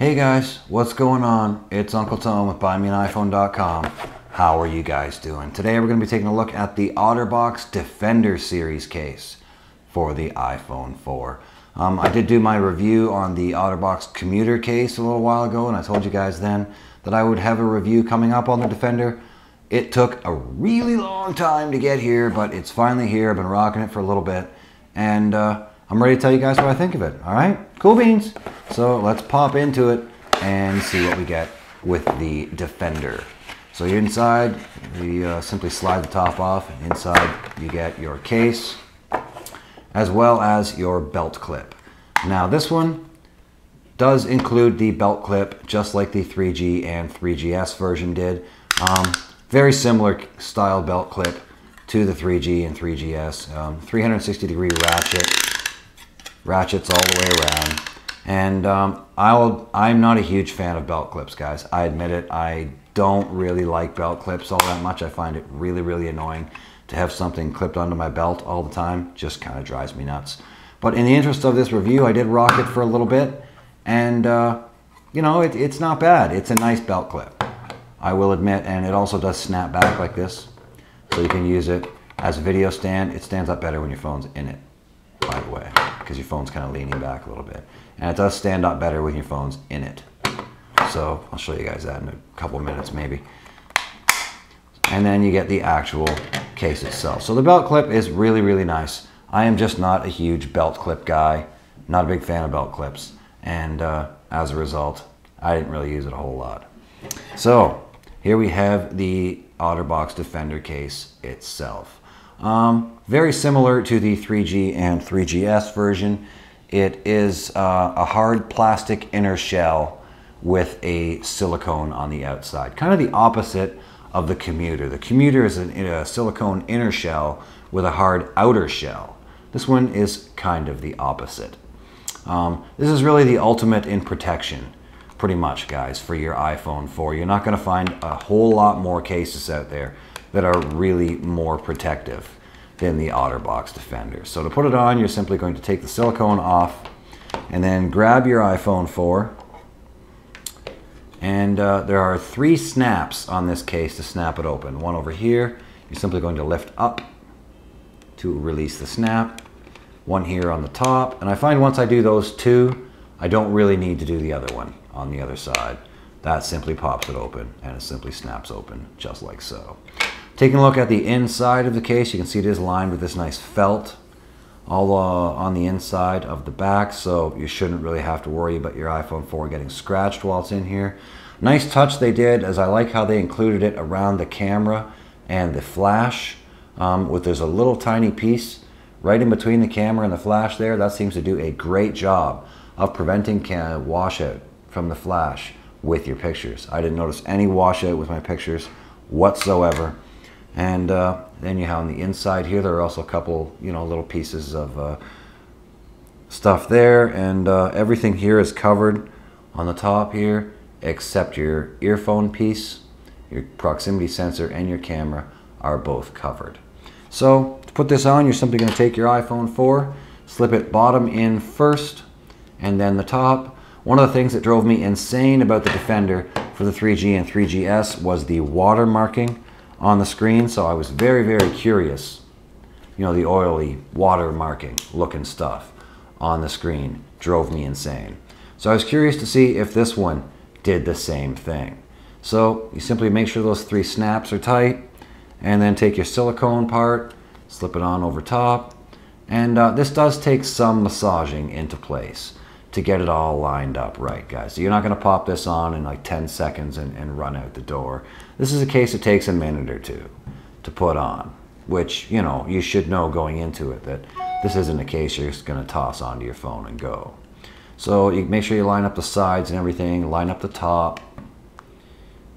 Hey guys, what's going on? It's Uncle Tom with BuyMeAnIPhone.com. How are you guys doing? Today we're going to be taking a look at the Otterbox Defender Series case for the iPhone 4. I did do my review on the Otterbox commuter case a little while ago, and I told you guys then that I would have a review coming up on the Defender. It took a really long time to get here, but it's finally here. I've been rocking it for a little bit, and I'm ready to tell you guys what I think of it. All right, cool beans. So let's pop into it and see what we get with the Defender. So you're inside, you simply slide the top off, and inside you get your case as well as your belt clip. Now this one does include the belt clip just like the 3G and 3GS version did. Very similar style belt clip to the 3G and 3GS. 360-degree ratchets all the way around. And I'm not a huge fan of belt clips, guys. I admit it. I don't really like belt clips all that much. I find it really, really annoying to have something clipped onto my belt all the time. Just kind of drives me nuts. But in the interest of this review, I did rock it for a little bit. And, you know, it's not bad. It's a nice belt clip, I will admit. And it also does snap back like this. So you can use it as a video stand. It stands up better when your phone's in it, by the way, because your phone's kind of leaning back a little bit. And it does stand up better when your phone's in it. So I'll show you guys that in a couple minutes maybe. And then you get the actual case itself. So the belt clip is really, really nice. I am just not a huge belt clip guy. Not a big fan of belt clips. And as a result, I didn't really use it a whole lot. So here we have the Otterbox Defender case itself. Very similar to the 3G and 3GS version. It is a hard plastic inner shell with a silicone on the outside. Kind of the opposite of the commuter. The commuter is a silicone inner shell with a hard outer shell. This one is kind of the opposite. This is really the ultimate in protection, pretty much, guys, for your iPhone 4. You're not going to find a whole lot more cases out there that are really more protective than the Otterbox Defender. So to put it on, you're simply going to take the silicone off and then grab your iPhone 4. And there are 3 snaps on this case to snap it open. One over here, you're simply going to lift up to release the snap. One here on the top. And I find once I do those 2, I don't really need to do the other one on the other side. That simply pops it open and it simply snaps open just like so. Taking a look at the inside of the case, you can see it is lined with this nice felt all on the inside of the back, so you shouldn't really have to worry about your iPhone 4 getting scratched while it's in here. Nice touch they did, as I like how they included it around the camera and the flash. There's a little tiny piece right in between the camera and the flash there. That seems to do a great job of preventing washout from the flash with your pictures. I didn't notice any washout with my pictures whatsoever. And then you have on the inside here, there are also a couple, little pieces of stuff there. And everything here is covered on the top here, except your earphone piece, your proximity sensor, and your camera are both covered. So to put this on, you're simply going to take your iPhone 4, slip it bottom in first, and then the top. One of the things that drove me insane about the Defender for the 3G and 3GS was the watermarking on the screen. So I was very, very curious. The oily watermarking looking stuff on the screen drove me insane. So I was curious to see if this one did the same thing. So you simply make sure those 3 snaps are tight, and then take your silicone part, slip it on over top. And this does take some massaging into place to get it all lined up right, guys. So you're not going to pop this on in like 10 seconds and run out the door. This is a case that takes a minute or 2 to put on, which, you should know going into it that this isn't a case you're just going to toss onto your phone and go. So you make sure you line up the sides and everything, line up the top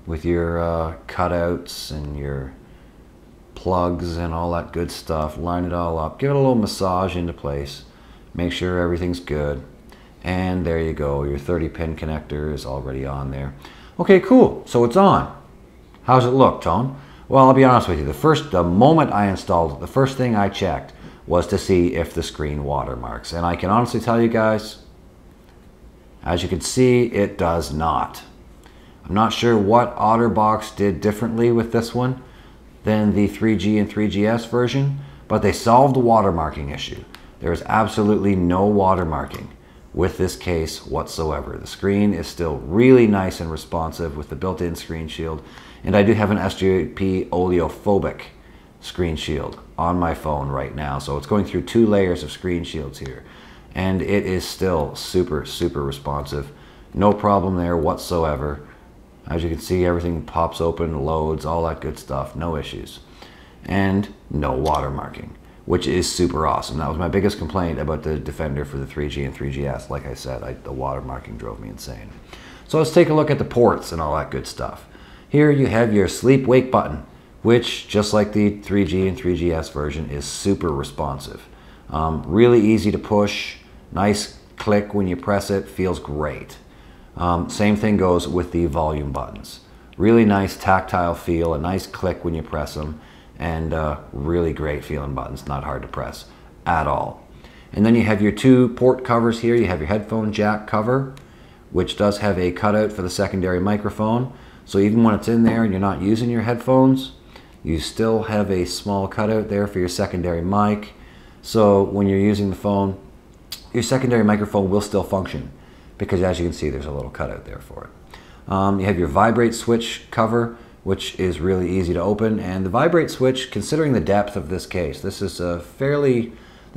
with your cutouts and your plugs and all that good stuff. Line it all up, give it a little massage into place, make sure everything's good. And there you go, your 30-pin connector is already on there. Okay, cool, so it's on. How's it look, Tom? Well, I'll be honest with you, the moment I installed it, the first thing I checked was to see if the screen watermarks. And I can honestly tell you guys, As you can see, it does not. I'm not sure what Otterbox did differently with this one than the 3G and 3GS version, but they solved the watermarking issue. There is absolutely no watermarking with this case whatsoever. The screen is still really nice and responsive with the built-in screen shield, and I do have an SGP oleophobic screen shield on my phone right now, so it's going through 2 layers of screen shields here, and it is still super responsive. No problem there whatsoever. As you can see, everything pops open, loads, all that good stuff, no issues. And no watermarking, which is super awesome. That was my biggest complaint about the Defender for the 3G and 3GS. Like I said, the watermarking drove me insane. So let's take a look at the ports and all that good stuff. Here you have your sleep-wake button, which, just like the 3G and 3GS version, is super responsive. Really easy to push, nice click when you press it, feels great. Same thing goes with the volume buttons. Really nice tactile feel, a nice click when you press them, and really great feeling buttons, not hard to press at all. And then you have your 2 port covers here. You have your headphone jack cover, which does have a cutout for the secondary microphone. So even when it's in there and you're not using your headphones, you still have a small cutout there for your secondary mic. So when you're using the phone, your secondary microphone will still function, because as you can see, there's a little cutout there for it. You have your vibrate switch cover, which is really easy to open. And the vibrate switch, considering the depth of this case, this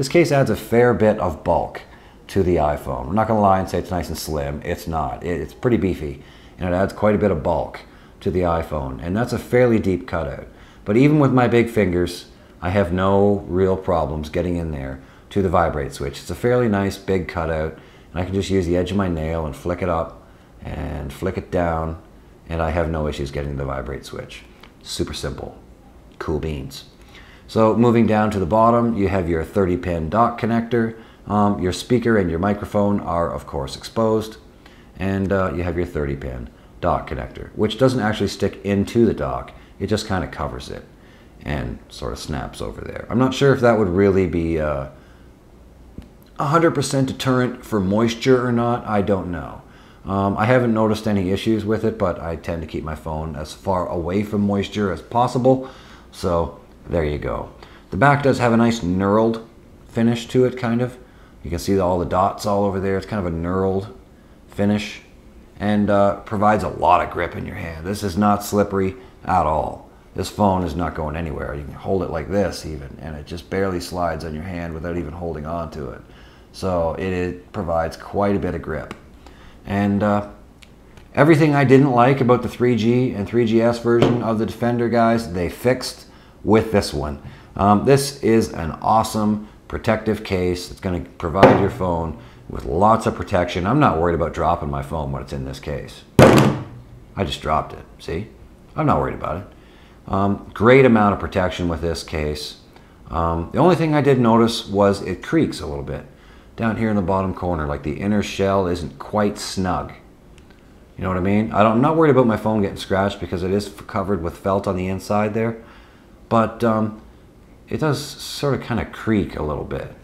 case adds a fair bit of bulk to the iPhone. I'm not gonna lie and say it's nice and slim. It's not. It's pretty beefy, and it adds quite a bit of bulk to the iPhone. And that's a fairly deep cutout. But even with my big fingers, I have no real problems getting in there to the vibrate switch. It's a fairly nice big cutout, and I can just use the edge of my nail and flick it up and flick it down, and I have no issues getting the vibrate switch. Super simple. Cool beans. So moving down to the bottom, you have your 30-pin dock connector. Your speaker and your microphone are, of course, exposed. And you have your 30-pin dock connector, which doesn't actually stick into the dock. It just kind of covers it and sort of snaps over there. I'm not sure if that would really be 100% deterrent for moisture or not. I don't know. I haven't noticed any issues with it, but I tend to keep my phone as far away from moisture as possible. So there you go. The back does have a nice knurled finish to it, kind of. You can see all the dots all over there. It's kind of a knurled finish, and provides a lot of grip in your hand. This is not slippery at all. This phone is not going anywhere. You can hold it like this even, and it just barely slides on your hand without even holding on to it. So it provides quite a bit of grip. And everything I didn't like about the 3G and 3GS version of the Defender, guys, they fixed with this one. This is an awesome protective case. It's going to provide your phone with lots of protection. I'm not worried about dropping my phone when it's in this case. I just dropped it, see? I'm not worried about it. Great amount of protection with this case. The only thing I did notice was it creaks a little bit down here in the bottom corner, like the inner shell isn't quite snug. You know what I mean? I'm not worried about my phone getting scratched because it is covered with felt on the inside there, but it does sort of kind of creak a little bit.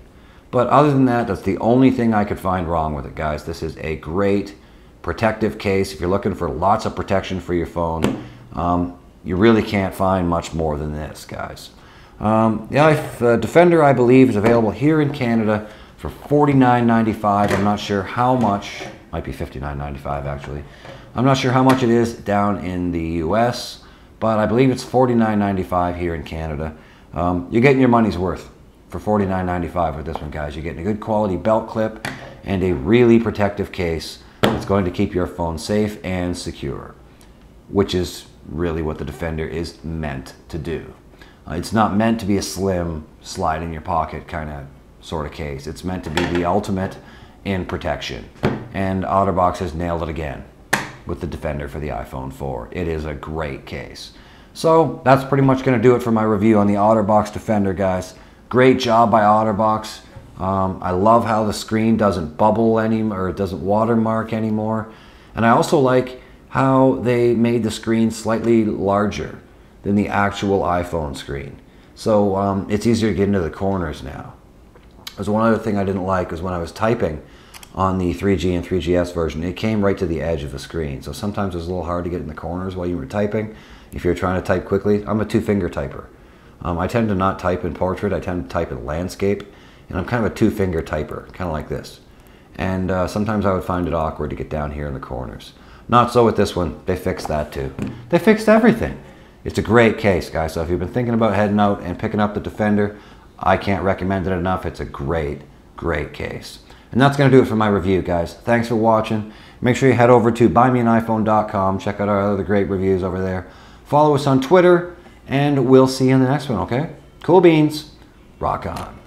But other than that, that's the only thing I could find wrong with it, guys. This is a great protective case. If you're looking for lots of protection for your phone, you really can't find much more than this, guys. The Defender, I believe, is available here in Canada for $49.95. I'm not sure how much, might be $59.95 actually. I'm not sure how much it is down in the US, but I believe it's $49.95 here in Canada. You're getting your money's worth for $49.95 with this one, guys. You're getting a good quality belt clip and a really protective case that's going to keep your phone safe and secure, which is really what the Defender is meant to do. It's not meant to be a slim, slide in your pocket kind of sort of case. It's meant to be the ultimate in protection. And Otterbox has nailed it again with the Defender for the iPhone 4. It is a great case. So that's pretty much going to do it for my review on the Otterbox Defender, guys. Great job by Otterbox. I love how the screen doesn't bubble anymore, or it doesn't watermark anymore. And I also like how they made the screen slightly larger than the actual iPhone screen. So it's easier to get into the corners now. There's one other thing I didn't like was when I was typing on the 3G and 3GS version, it came right to the edge of the screen. So sometimes it was a little hard to get in the corners while you were typing. If you're trying to type quickly, I'm a 2-finger typer. I tend to not type in portrait, I tend to type in landscape, and I'm kind of a 2-finger typer, kind of like this. And sometimes I would find it awkward to get down here in the corners. Not so with this one, they fixed that too. They fixed everything. It's a great case, guys, so if you've been thinking about heading out and picking up the Defender, I can't recommend it enough. It's a great, great case. And that's going to do it for my review, guys. Thanks for watching. Make sure you head over to buymeaniphone.com. Check out our other great reviews over there. Follow us on Twitter, and we'll see you in the next one, okay? Cool beans. Rock on.